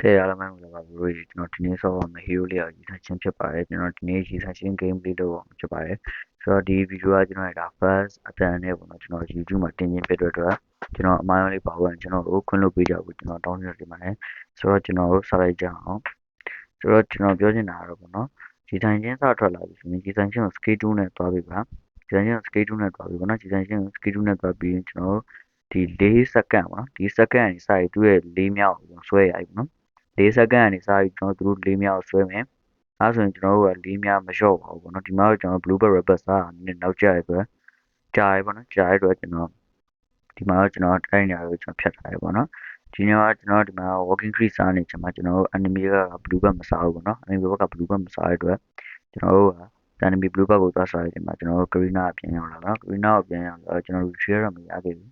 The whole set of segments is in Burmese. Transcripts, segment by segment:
Okay အားလုံးပဲမင်္ဂလာပါဘရိုကျွန်တော်ဒီနေ့ဆော့ပါမယ် hero လေးကိုရေးသားခြင်းဖြစ်ပါတယ်ကျွန်တော်ဒီနေ့ရေးသားခြင်း game လေးတော့ဖြစ်ပါတယ်ဆိုတော့ဒီ video ကကျွန်တော်ဒါ first အတန်နဲ့ပေါ့နော်ကျွန်တော် YouTube မှာတင်ခြင်းဖြစ်တဲ့အတွက်ကျွန်တော်အမှားလေးပါဝင်ကျွန်တော်တို့ခွင့်လို့ပေးကြဘူးကျွန်တော်တောင်းနေတယ်မှာလည်းဆိုတော့ကျွန်တော်တို့စလိုက်ကြအောင်ဆိုတော့ကျွန်တော်ပြောချင်တာကတော့ပေါ့နော်ရေးသားခြင်းစထွက်လာပြီဆိုရင်ရေးသားခြင်းကို schedule နဲ့တွားပြီးပါရေးသားခြင်းကို schedule နဲ့တွားပြီးပေါ့နော်ရေးသားခြင်းကို schedule နဲ့တွားပြီးကျွန်တော်တို့ဒီ4 second ပေါ့နော်ဒီ second ကနေစပြီးသူ့ရဲ့4မြောက်ကိုဆွဲရပြီပေါ့နော်4 second ကနေစပြီးကျွန်တော်တို့4မြောက်ဆွဲမယ်အဲဆိုရင်ကျွန်တော်တို့က4မြောက်မလျှော့ပါဘူးပေါ့နော်ဒီမှာတော့ကျွန်တော် bluebird rapper စားနည်းနောက်ကျရအတွက်ကြားရပေါ့နော်ကြားရအတွက်ကျွန်တော်ဒီမှာတော့ကျွန်တော်တိုင်းနေရာကိုကျွန်တော်ဖြတ်ထားရပေါ့နော်ဒီနေ့ကကျွန်တော်ဒီမှာ walking crease စားနေချိန်မှာကျွန်တော်တို့ enemy က bluebird မစားဘူးပေါ့နော် enemy ဘက်က bluebird မစားရအတွက်ကျွန်တော်တို့က enemy bluebird ကိုသွားစားရချိန်မှာကျွန်တော်တို့ Karina အပြင်ရောက်လာတော့ Karina ကိုပြန်ရောက်တော့ကျွန်တော်တို့ share တော့မရခဲ့ဘူး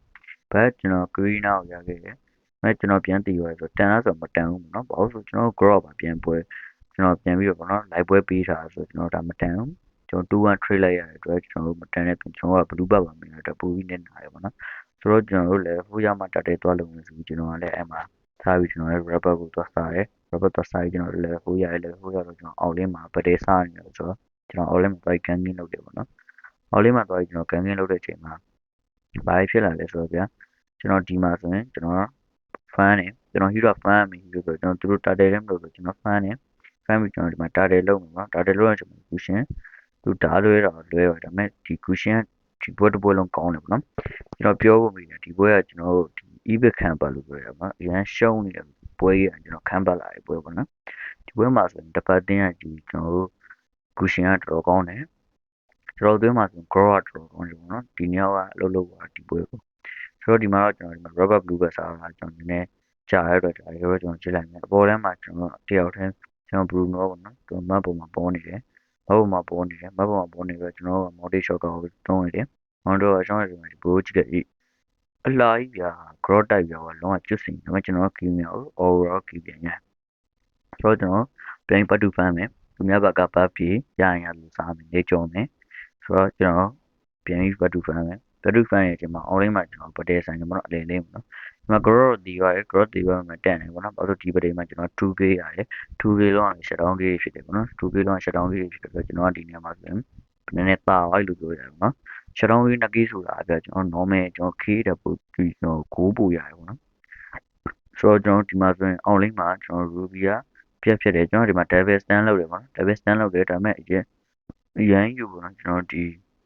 but ကျွန်တော် Karina ကိုရခဲ့တယ်မဲ့ကျွန်တော်ပြန်တည်ရွယ်ဆိုတန်လားဆိုမတန်ဘူးပေါ့နော်ဘာလို့ဆိုကျွန်တော် crop ပါပြန်ပွဲကျွန်တော်ပြန်ပြီးတော့ပေါ့နော် live ပွဲပေးထားဆိုကျွန်တော်ဒါမတန်ဘူးကျွန်တော်2-1 trade လိုက်ရတဲ့အတွက်ကျွန်တော်တို့မတန်တဲ့ပြင်ကျွန်တော်က blue bug ပါမြင်တော့ပူပြီးနေနာတယ်ပေါ့နော်ဆိုတော့ကျွန်တော်တို့လည်းဟိုရမှတက်တဲ့သွားလို့ဆိုပြီးကျွန်တော်ကလည်းအဲ့မှာထားပြီးကျွန်တော်လည်း rubber ကိုသွားစားတယ် rubber သွားစားပြီးကျွန်တော်လည်းဟိုရလည်းဟိုရတော့ကျွန်တော်အောက်လင်းမှာပတေးစားနေတယ်ဆိုတော့ကျွန်တော်အောက်လင်းမှာသွားကန်းကင်းလုပ်တယ်ပေါ့နော်အောက်လင်းမှာသွားပြီးကျွန်တော်ကန်းကင်းလုပ်တဲ့အချိန်မှာဘာဖြစ်လာလဲဆိုတော့ဗျာကျွန်တော်ဒီမှာဆိုရင်ကျွန်တော် fan နေကျွန်တော် hero fan မိလို့ဆိုကျွန်တော်သူတို့ target လည်းမလို့ဆိုကျွန်တော် fan နေ fan ပြီးကျွန်တော်ဒီမှာ target လုပ်မှာနော် target လုပ်ရကျွန်တော် cushion သူဓာတ်လွဲတော့လွဲပါဒါပေမဲ့ဒီ cushion ဒီဘွဲတစ်ဘွဲလုံးကောင်းတယ်ပေါ့နော်ကျွန်တော်ပြောဖို့မိတယ်ဒီဘွဲကကျွန်တော်တို့ဒီ ebit ခံပါလို့ပြောရမှာအရန်ရှုံးနေတဲ့ဘွဲကြီးကကျွန်တော်ခံပါလာတဲ့ဘွဲပေါ့နော်ဒီဘွဲမှာဆိုရင်တစ်ပတ်တင်းကဒီကျွန်တော်တို့ cushion ကတော်တော်ကောင်းတယ်ကျွန်တော်တို့မှာဆို grow ကတော်တော်ကောင်းတယ်ပေါ့နော်ဒီနေ့ကအလုပ်လုပ်ပါဒီဘွဲကိုဆိုတော့ဒီမှာတော့ကျွန်တော်ဒီမှာ rubber blue ပဲစားတာကျွန်တော်နည်းနည်းကြာရတဲ့ဒါတွေကျွန်တော်ကြည့်လိုက်မယ်အပေါ်ထဲမှာကျွန်တော်တယောက်တည်းကျွန်တော် Bruno ပေါ့နော်သူမတ်ပေါ်မှာပေါ်နေတယ်မတ်ပေါ်မှာပေါ်နေတယ်မတ်ပေါ်မှာပေါ်နေတော့ကျွန်တော်က multi shot ကိုတုံးနေတယ်မောင်တော့ရှောင်းရဒီမှာ bro ကြည့်တယ်အလားကြီးဗျာ grow တိုက်ပြတော့လုံးဝကျွတ်စင်ဒါပေမဲ့ကျွန်တော်ကီးမြောက် overall ကီးပြန်ရဆိုတော့ကျွန်တော်ပြန်ပတ်တူဖမ်းမယ်သူများဘက်ကပတ်ပြီးရရင်ရလို့စားမယ်နေကြုံမယ်ဆိုတော့ကျွန်တော်ပြန်ပြီးပတ်တူဖမ်းမယ်ပတ်တူဖမ်းရဲ့အချိန်မှာ online မှာကျွန်တော်ပတဲဆိုင်တယ်ပေါ့နော်အလေလေးပေါ့နော်ဒီမှာ grow တီးရတယ် grow တီးရမှာတန်တယ်ပေါ့နော်ဘာလို့ဒီပတဲမှာကျွန်တော် 2k ရတယ် 2k လုံးအောင် shutdown ကြီးဖြစ်တယ်ပေါ့နော် 2k လုံး shutdown ကြီးဖြစ်တယ်ဆိုတော့ကျွန်တော်ကဒီနေရာမှာဆိုရင်နည်းနည်းပါသွားလို့ပြောရတယ်ပေါ့နော် shutdown ကြီးနှစ်ကီးဆိုတာအပြကျွန်တော် normal ကျွန်တော် key တဲ့ပို့ပြီးကျွန်တော်ကိုးပို့ရတယ်ပေါ့နော်ဆိုတော့ကျွန်တော်ဒီမှာဆိုရင် online မှာကျွန်တော် ruby ကပြတ်ဖြစ်တယ်ကျွန်တော်ဒီမှာ double stand လုပ်တယ်ပေါ့နော် double stand လုပ်တယ်ဒါပေမဲ့အရင်ယူပေါ့နော်ကျွန်တော်ဒီ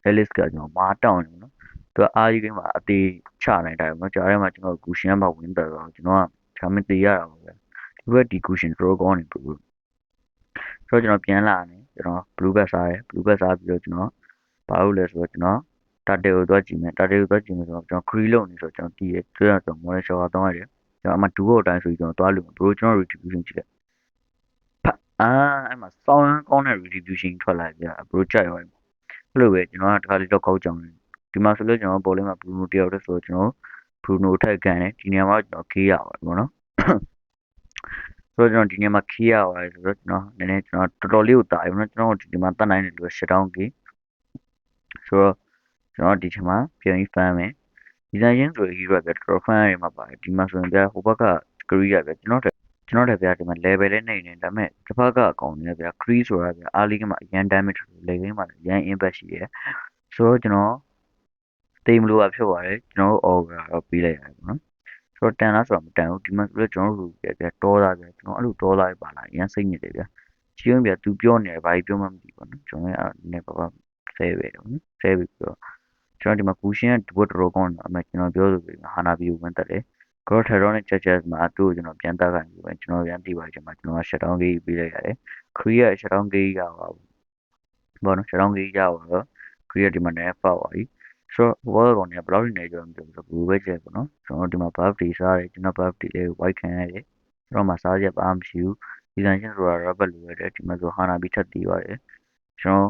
Alice ကကျွန်တော်မားတောင်းတယ်ပေါ့နော်သူကအာကြီးကမှာအသေးချနိုင်တယ်ပေါ့နော်ကြားထဲမှာကျွန်တော် cushion မှာဝင်တယ်တော့ကျွန်တော်ကဒါမှမသိရတာပါပဲဒီဘက်ဒီ cushion draw ကောင်းနေပြီဆိုတော့ကျွန်တော်ပြန်လာနေကျွန်တော် blue back စားတယ် blue back စားပြီးတော့ကျွန်တော်ဘာလုပ်လဲဆိုတော့ကျွန်တော် target ကိုသွားကြည့်မယ် target ကိုသွားကြည့်မယ်ဆိုတော့ကျွန်တော် cree လုပ်နေဆိုတော့ကျွန်တော်တည်ရတွေ့ရတော့ model shower တောင်းရတယ်ကျွန်တော်အမှ2ဟုတ်တိုင်းဆိုပြီးကျွန်တော်သွားလို့ bro ကျွန်တော် retribution ကြည့်တယ်ဖတ်အဲ့မှာစောင်းကောင်းတဲ့ retribution ထွက်လာကြ bro ကြိုက်ရောအဲ့လိုပဲကျွန်တော်ကတခါလေးတော့ကောက်ကြောင်တယ်ဒီမှာဆိုလို့ကျွန်တော်ပေါ်လေးမှာ Bruno တယောက်တည်းဆိုတော့ကျွန်တော် Bruno ထက်ကန်တယ်ဒီနေရာမှာကျွန်တော် key ရပါတယ်ပေါ့နော်ဆိုတော့ကျွန်တော်ဒီနေရာမှာ key ရပါတယ်ဆိုတော့ကျွန်တော်နည်းနည်းကျွန်တော်တော်တော်လေးကိုတာပြီပေါ့နော်ကျွန်တော်ဒီမှာတတ်နိုင်တယ်လို့ shutdown key ဆိုတော့ကျွန်တော်ဒီချိန်မှာပြန်ပြီး fan မယ်ဒီဇိုင်းချင်းဆို hero ပဲတော်တော် fan ရမှာပါတယ်ဒီမှာဆိုရင်ပြဟိုဘက်က career ပဲကျွန်တော်တက်ပြဒီမှာ level နဲ့နေနေဒါပေမဲ့တစ်ဖက်ကအကောင်နေပြ cree ဆိုတာပြ early ကမှအရန် damage လေကင်းမှာအရန် impact ရှိတယ်ဆိုတော့ကျွန်တော်တေးမလို့ဖြစ်သွားတယ်ကျွန်တော်တို့ over တော့ပြီးလိုက်ရတယ်ပေါ့နော်ဆိုတော့တန်လားဆိုတော့မတန်ဘူးဒီမှာဆိုတော့ကျွန်တော်တို့ပြတောသားပြကျွန်တော်အဲ့လိုတောသားပါလာအရန်စိတ်ညစ်တယ်ဗျကြီးရင်ပြသူပြောနေတယ်ဘာကြီးပြောမှမသိဘူးနော်ကျွန်တော်အဲ့နည်းပါပါဆဲပဲတော့နော်ဆဲပြီးတော့ကျွန်တော်ဒီမှာကူရှင်ကဒီဘတ်တော်ကောင်းတယ်အမေကျွန်တော်ပြောလို့ဟာနာဘီကိုဝင်တက်တယ် God Heronic Churches မှာသူ့ကိုကျွန်တော်ပြန်တက်ခိုင်းပြီးပဲကျွန်တော်ပြန်တည်ပါကျွန်တော်က shutdown ကြီးပြီးလိုက်ရတယ် Korea shutdown ကြီးရပါဘူးဘောနော် shutdown ကြီးရပါတော့ Korea ဒီမှာလည်းပေါက်သွားပြီဆိုတော့ဘောကောင်တွေကဘယ်လောက်နေကြမသိဘူးဆိုဘူးပဲကျဲပေါ့နော်ကျွန်တော်ဒီမှာ buff တွေစားတယ်ကျွန်တော် buff တွေလေး white ခံရတယ်ကျွန်တော်မှစားချက်ပါမရှိဘူးဒီဇိုင်းချင်းဆိုတာ rubber လိုရတယ်ဒီမှာဆိုဟာနာဘီထပ်တည်ပါတယ်ကျွန်တော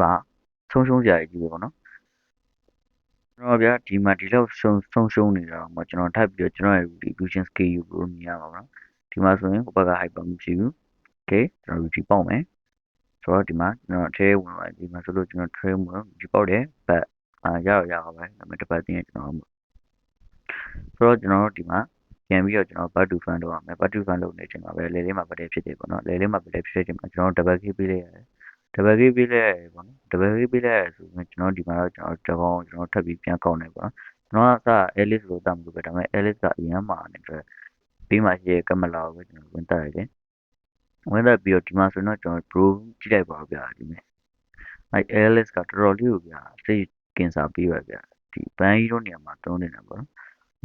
်ဗာဆုံးရှုံးကြရကြီးပဲပေါ့နော်ကျွန်တော်ဗျာဒီမှာဒီလောက်ရှုံးနေတာမှကျွန်တော်ထပ်ပြီးတော့ကျွန်တော်ရဲ့ distribution scale ကိုမြင်ရပါတော့ဒီမှာဆိုရင်ဟိုဘက်က hyper မရှိဘူး okay ကျွန်တော် routine ပေါက်မယ်ဆိုတော့ဒီမှာကျွန်တော် trail ဝင်လာဒီမှာဆိုလို့ကျွန်တော် trail ဝင်ဒီပေါက်တယ် but ရပါပဲဒါပေမဲ့တစ်ပတ်တင်းကျွန်တော်ဆိုတော့ကျွန်တော်တို့ဒီမှာ ပြန်ပြီးတော့ကျွန်တော် back to front လုပ်ရမယ် back to front လုပ်နေချိန်မှာပဲလေလေးမှာပတဲဖြစ်တယ်ပေါ့နော်လေလေးမှာပတဲဖြစ်တဲ့ချိန်မှာကျွန်တော် double key ပေးလိုက်ရတယ် double key ပေးလိုက်ရတယ်ပေါ့နော် double key ပေးလိုက်ရဆိုရင်ကျွန်တော်ဒီမှာတော့ကျွန်တော်တကောင်ကျွန်တော်ထပ်ပြီးပြန်ကောက်နေပေါ့နော်ကျွန်တော်ကစ Alice လို့တတ်မှာပဲဒါပေမဲ့ Alice ကအရင်မှာနေအတွက်ပြီးမှရှိရကမလာကိုပဲကျွန်တော်ဝင်တက်ရတယ်ဝင်တက်ပြီးတော့ဒီမှာဆိုတော့ကျွန်တော် bro ကြည့်လိုက်ပါဦးဗျာဒီမဲ့အဲ Alice ကတော်တော်လေးကိုဗျာစိတ်ကင်စာပြီးပါဗျာဒီဘန်ကြီးတို့နေရာမှာသုံးနေတာပေါ့နော်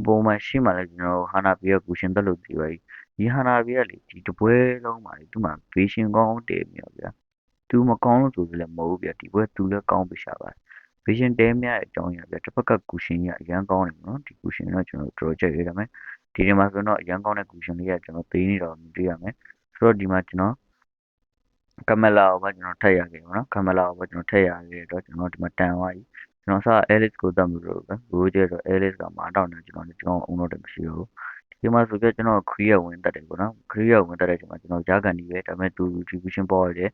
ပုံမှန်ရှိမှလည်းကျွန်တော်ဟာနာဘီရဲ့ကူရှင်တက်လို့ပြီးပါပြီဒီဟာနာဘီကလေဒီတပွဲလုံးမှာလေသူ့မှာ vision ကောင်းတည်နေရောဗျာသူမကောင်းလို့ဆိုလည်းမဟုတ်ဘူးဗျာဒီပွဲသူလည်းကောင်းပြီရှာပါ vision တဲမြရဲ့အကြောင်းရဗျာတစ်ဖက်ကကူရှင်ကြီးအရန်ကောင်းနေပေါ့နော်ဒီကူရှင်တော့ကျွန်တော်တော်ကြိုက်ရဒါပေမဲ့ဒီထဲမှာဆိုတော့အရန်ကောင်းတဲ့ကူရှင်လေးကကျွန်တော်သိနေတော့မသိရမယ်ဆိုတော့ဒီမှာကျွန်တော်ကမလာကိုပဲကျွန်တော်ထည့်ရခဲ့ပါတော့ကမလာကိုပဲကျွန်တော်ထည့်ရခဲ့တော့ကျွန်တော်ဒီမှာတန်သွားပြီကျွန်တော်စ Alice ကိုတတ်မှုလို့ပဲဘိုးကျတော့ Alice ကမာတောင်းနေကျွန်တော်အုံတော့တယ်မရှိဘူးဒီမှာဆိုပြကျွန်တော် create ဝင်တတ်တယ်ပေါ့နော် create ဝင်တတ်တဲ့အချိန်မှာကျွန်တော်ကြားကန်ဒီပဲဒါပေမဲ့သူ distribution ပေါ်ရတယ်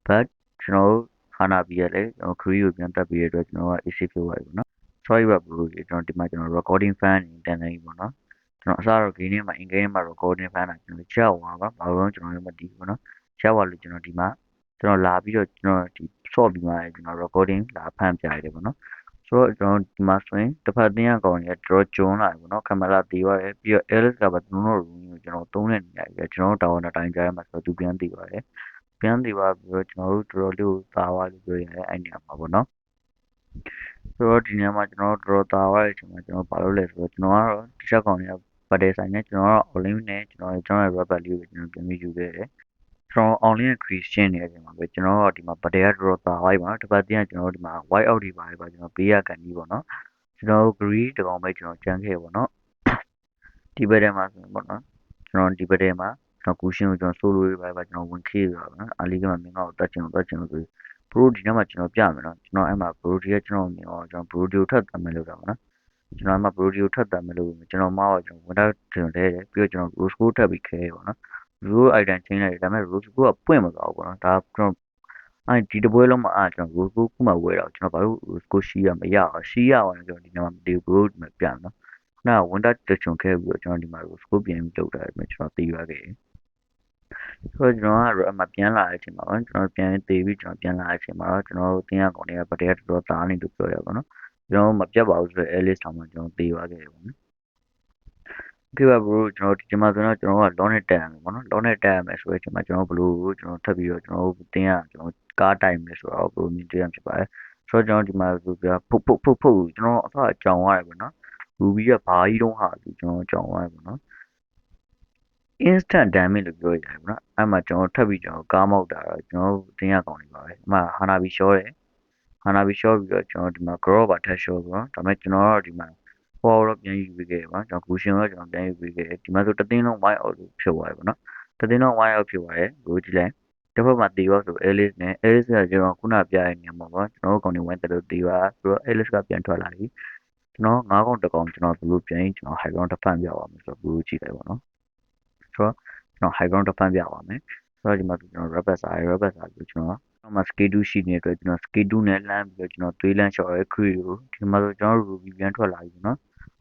but ကျွန်တော်ဟာနာပြီးရလေကျွန်တော် create ကိုပြန်တက်ပြီးရတော့ကျွန်တော်က AC ဖြစ်သွားပြီပေါ့နော် sorry ပါဘရိုကျွန်တော်ဒီမှာကျွန်တော် recording fan တန်နေပြီပေါ့နော်ကျွန်တော်အစားတော့ game ထဲမှာ in game မှာ recording fan တာကျွန်တော်ကြောက်သွားပါဘာလို့ကျွန်တော်လည်းမတည်ဘူးပေါ့နော်ကြောက်သွားလို့ကျွန်တော်ဒီမှာကျွန်တော်လာပြီးတော့ကျွန်တော်ဒီ short ပြီးမှကျွန်တော် recording လာဖမ်းပြရတယ်ပေါ့နော်ဆိုတော့ကျွန်တော်ဒီမှာဆိုရင်တစ်ဖက်တင်းရကောင်ကြီးတော်တော်ကျွန်းလာပြီပေါ့နော်ကင်မရာတီးသွားတယ်ပြီးတော့ Alice ကပါကျွန်တော်တို့ room ကိုကျွန်တော်သုံးတဲ့နေရာကြီးကျွန်တော်တို့တာဝန်တိုင်းကြားမှာဆိုတော့သူပြန်တီးသွားတယ်ပြန်တီးသွားပြီးတော့ကျွန်တော်တို့တော်တော်လေးကိုသာသွားလို့ပြောရတယ်အဲ့နေရာမှာပေါ့နော်ဆိုတော့ဒီနေရာမှာကျွန်တော်တို့တော်တော်သာသွားတဲ့အချိန်မှာကျွန်တော်ဘာလုပ်လဲဆိုတော့ကျွန်တော်ကတော့တစ်ချက်ကောင်ကြီးပတ်တဲ့ဆိုင်နဲ့ကျွန်တော်က online နဲ့ကျွန်တော်ရဲ့ rubber လေးကိုကျွန်တော်ပြန်ပြီးယူခဲ့တယ်ကျွန်တော် online နဲ့ Christian နေတဲ့အချိန်မှာပဲကျွန်တော်ကဒီမှာပတဲကတော်တော်သာသွားပြီပေါ့နော်တစ်ပတ်တည်းကကျွန်တော်ဒီမှာ white out တွေပါတယ်ပါကျွန်တော်ပေးရကန်ကြီးပေါ့နော်ကျွန်တော် green တကောင်ပဲကျွန်တော်ကြမ်းခဲ့ပေါ့နော်ဒီဘက်ထဲမှာဆိုရင်ပေါ့နော်ကျွန်တော်ဒီဘက်ထဲမှာကျွန်တော်ကူရှင်ကိုကျွန်တော် solo တွေပါကျွန်တော်ဝင်ခေးရပါပေါ့နော်အာလီကမှမင်းကောက်တတ်ချင်ဆို bro ဒီနေ့မှကျွန်တော်ပြမယ်နော်ကျွန်တော်အဲ့မှာ bro ဒီကကျွန်တော်မြင်အောင်ကျွန်တော် bro ဒီကိုထပ်တတ်မယ်လို့တာပေါ့နော်ကျွန်တော်အဲ့မှာ bro ဒီကိုထပ်တတ်မယ်လို့ကျွန်တော်မောက်ကျွန်တော်ဝင်တော့ကျွန်တော်လဲတယ်ပြီးတော့ကျွန်တော် rose score ထပ်ပြီးခဲပေါ့နော် rose item ချင်းလိုက်တယ်ဒါပေမဲ့ rose score ကပွင့်မသွားဘူးပေါ့နော်ဒါကျွန်တော်အဲ့ဒီတပွဲလုံးမှာကျွန်တော် rose score ခုမှဝယ်တော့ကျွန်တော်ဘာလို့ rose score ရှိရမရအောင်ရှိရအောင်ကျွန်တော်ဒီနေ့မှမတည် bro ဒီမှာပြမယ်နော်ခုနကဝင်တော့ကျွန်တော်ခဲပြီးတော့ကျွန်တော်ဒီမှာ rose score ပြင်ပြီးလုပ်တာကျွန်တော်သိရခဲ့ဆိုတော့ကျွန်တော်ကအမှပြန်လာတဲ့အချိန်မှာကျွန်တော်ပြန်သေးပြီးကျွန်တော်ပြန်လာတဲ့အချိန်မှာတော့ကျွန်တော်တို့တင်းရကောင်တွေကဗတဲတော်တော်သားနေလို့ပြောရပါတော့ကျွန်တော်မပြတ်ပါဘူးဆိုတော့ Alice တောင်မှကျွန်တော်သေးသွားခဲ့တယ်ပေါ့နော်ဒီပါ bro ကျွန်တော်ဒီမှာဆိုတော့ကျွန်တော်က long နဲ့တက်ရမယ်ပေါ့နော် long နဲ့တက်ရမယ်ဆိုတော့ဒီမှာကျွန်တော်ဘလို့ကျွန်တော်ထပ်ပြီးတော့ကျွန်တော်တင်းရကျွန်တော်ကားတိုင်မယ်ဆိုတော့ဘလို့မြင်တွေ့ရဖြစ်ပါတယ်ဆိုတော့ကျွန်တော်ဒီမှာဆိုပြဖုတ်ကျွန်တော်အစအကြောင်ရတယ်ပေါ့နော် Ruby ကဘာကြီးတုံးဟာဆိုကျွန်တော်ကြောင်ရတယ်ပေါ့နော် instant damage လို့ပြောရတယ်ပေါ့နော်အဲ့မှာကျွန်တော်ထပ်ပြီးကျွန်တော်ကားမောက်တာတော့ကျွန်တော်တင်းရကောင်းနေပါပဲအမှဟာနာဘီရှော့တယ်ဟာနာဘီရှော့ပြီးတော့ကျွန်တော်ဒီမှာ grow ပါထပ်ရှော့ပေါ့နော်ဒါပေမဲ့ကျွန်တော်တော့ဒီမှာ power တော့ပြန်ယူပြီးခဲ့တယ်ပေါ့နော်ကျွန်တော် cushion တော့ကျွန်တော်ပြန်ယူပြီးခဲ့တယ်ဒီမှာဆိုတသိန်းလုံး white out လို့ဖြစ်သွားတယ်ပေါ့နော်တသိန်းလုံး white out ဖြစ်သွားတယ်ဘိုးကြည့်လိုက်တစ်ဖက်မှာတီရောဆို Alice နဲ့ Alice ကကျွန်တော်ခုနပြရတဲ့နေရာမှာပေါ့ကျွန်တော်တို့ကောင်တွေဝင်တယ်လို့တီပါဆိုတော့ Alice ကပြန်ထွက်လာပြီကျွန်တော်9កောင်တကောင်ကျွန်တော်ဘလို့ပြန်ကျွန်တော် high ground တစ်ဖက်ပြပါမယ်ဆိုတော့ဘလို့ကြည့်လိုက်ပေါ့နော်ဆိုတော့ကျွန်တော် high ground တစ်ဖက်ပြပါမယ်ဆိုတော့ဒီမှာကျွန်တော် rubber စားပြီးကျွန်တော်မှာ schedule ရှိနေတဲ့အတွက်ကျွန်တော် schedule နဲ့လမ်းပြီးတော့ကျွန်တော်သွေးလမ်းလျှော်ရဲ crew ကိုဒီမှာဆိုကျွန်တော် ruby ပြန်ထွက်လာပြီနော်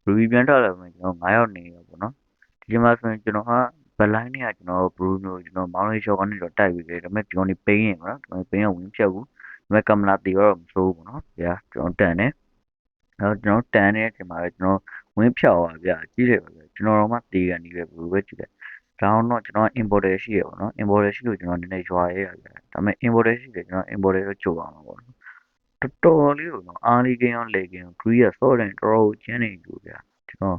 ruby ပြန်ထွက်လာပြီကျွန်တော်9 ယောက်နေရပေါ့နော်ဒီမှာဆိုရင်ကျွန်တော်ဟာဘလိုင်းနဲ့ကျွန်တော် bruno ကျွန်တော်မောင်းလေးရှော့ကနေတော့တိုက်ပြီးတယ်ဒါပေမဲ့ကျွန်တော်နေပိန်းနေပေါ့နော်ကျွန်တော်ပိန်းရဝင်ဖြတ်ဘူးဒါပေမဲ့ကမလာတီတော့မစိုးဘူးပေါ့နော်ဗျာကျွန်တော်တန်တယ်အဲ့တော့ကျွန်တော်တန်တဲ့အချိန်မှာပဲကျွန်တော်ဝင်ဖြတ်သွားဗျာကြီးတယ်ဗျာကျွန်တော်တော့မှတီးကန်နေပဲဘူးပဲကြည့်တယ်ဒါတော့ကျွန်တော် importer ရှိရပေါ့နော် importer ရှိလို့ကျွန်တော်နည်းနည်းရွာရဲရတယ်ဒါပေမဲ့ importer ရှိတယ်ကျွန်တော် importer တော့ကြိုအောင်ပါပေါ့နော်တော်တော်လေးကိုအားလေးကင်းအောင်လေကင်း green ရစောတယ်တော်တော်ကျင်းနေလို့ဗျာကျွန်တော်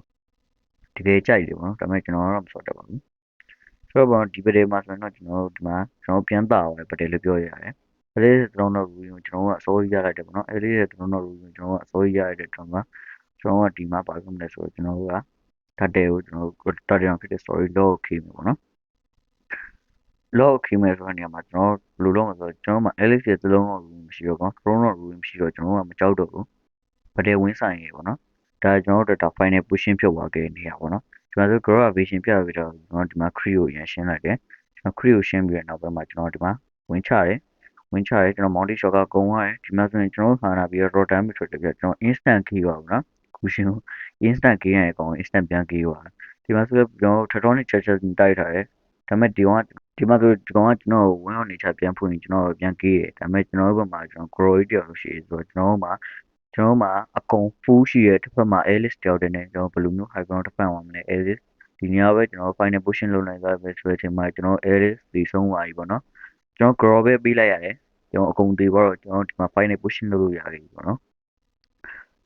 တကယ်ကြိုက်တယ်ပေါ့နော်ဒါပေမဲ့ကျွန်တော်တော့မစောတတ်ပါဘူးဆိုတော့ဒီပဒေမှာဆိုရင်တော့ကျွန်တော်တို့ဒီမှာကျွန်တော်ပြန်တာသွားတယ်ပဒေလို့ပြောရတယ်ပဒေကျွန်တော်တို့ review ကျွန်တော်ကအစိုးရရလိုက်တယ်ပေါ့နော်အဲ့ဒီကျွန်တော်တို့ review ကျွန်တော်ကအစိုးရရတဲ့ကျွန်တော်ကဒီမှာပါဆုံးတယ်ဆိုတော့ကျွန်တော်တို့ကတတ်တယ်ကိုကျွန်တော်တို့တတ်တယ်အောင်ဖြစ်တဲ့ story log ခေမယ်ပေါ့နော် log ခေမယ်ဆိုတဲ့နေရာမှာကျွန်တော်ဘယ်လိုလုပ်မလဲဆိုတော့ကျွန်တော်မှာ Alex ရဲ့သလုံးတော့ review မရှိတော့ဘူး Chrome တော့ review မရှိတော့ကျွန်တော်ကမကြောက်တော့ဘူးပဒေဝင်းဆိုင်ရေပေါ့နော်ဒါကျွန်တော်တို့ data file နဲ့ pushing ဖြုတ်သွားခဲ့နေရပေါ့နော်ကျွန်တော်တို့ grow vision ပြပြီးတော့ကျွန်တော်ဒီမှာ create ကိုရန်ရှင်းလိုက်တယ်ကျွန်တော် create ကိုရှင်းပြီးတော့နောက်ပိုင်းမှာကျွန်တော်ဒီမှာဝင်ချတယ်ကျွန်တော် multi shot ကကုန်းသွားတယ်ဒီမှာဆိုရင်ကျွန်တော်ဟာနာပြီးတော့ raw damage ထွက်တယ်ပြကျွန်တော် instant key ပါဘူးနော်ခုရှင်း instant key ရရဲ့ကောင် instant ပြန် key ပါ ဒီမှာဆိုကျွန်တော်ထထောင်းနဲ့ချက်ချက်တိုက်ထားတယ်ဒါပေမဲ့ဒီမှာဆိုဒီကောင်ကကျွန်တော်ဝင်းအောင်နေချပြန်ဖွင့်ရင်ကျွန်တော်ပြန်ကေးတယ်ဒါပေမဲ့ကျွန်တော်ဘက်မှာကျွန်တော် grow တယောက်လို့ရှိရဆိုတော့ကျွန်တော်မှာအကုန် full ရှိရတစ်ဖက်မှာ Alice တယောက်တည်းနဲ့ကျွန်တော်ဘယ်လိုမျိုး high ground တစ်ဖက်အောင်မလဲ Alice ဒီနေရာပဲကျွန်တော် final position လုပ်နိုင်သွားပဲဆိုတဲ့အချိန်မှာကျွန်တော် Alice ဒီဆုံးသွားပြီပေါ့နော်ကျွန်တော် grow ပဲပေးလိုက်ရတယ်ကျွန်တော်အကုန်သေးတော့ကျွန်တော်ဒီမှာ final position လုပ်လို့ရပြီပေါ့နော်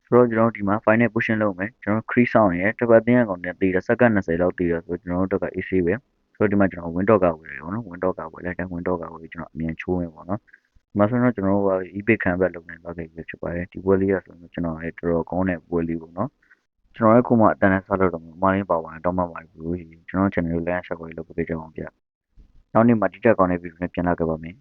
ဆိုတော့ကျွန်တော်ဒီမှာ final position လုပ်မယ်ကျွန်တော် crease ဆောင်ရယ်တစ်ပတ်တင်းကောင်နဲ့တည်တယ်စက္ကန့်20လောက်တည်တယ်ဆိုတော့ကျွန်တော်တို့က AC ပဲဆိုတော့ဒီမှာကျွန်တော် window ကဝယ်တယ်ပေါ့နော် window ကဝယ်လိုက်တယ် window ကဝယ်ပြီးကျွန်တော်အမြန်ချိုးမယ်ပေါ့နော်ဒီမှာဆိုတော့ကျွန်တော်တို့က epic canvas လုပ်နေတော့ခဲ့ပြီဖြစ်ပါတယ်ဒီပွဲလေးကဆိုတော့ကျွန်တော်လည်းတော်တော်ကောင်းတဲ့ပွဲလေးပေါ့နော်ကျွန်တော်လည်းခုမှအတန်းနဲ့ဆက်လို့တော့မရင်းပါပါနဲ့တော့မှပါဘူးကျွန်တော် channel ကို like share ကိုလုပ်ပေးကြအောင်ဗျနောက်နေ့မှာဒီတက်ကောင်းတဲ့ video နဲ့ပြန်လာခဲ့ပါမယ်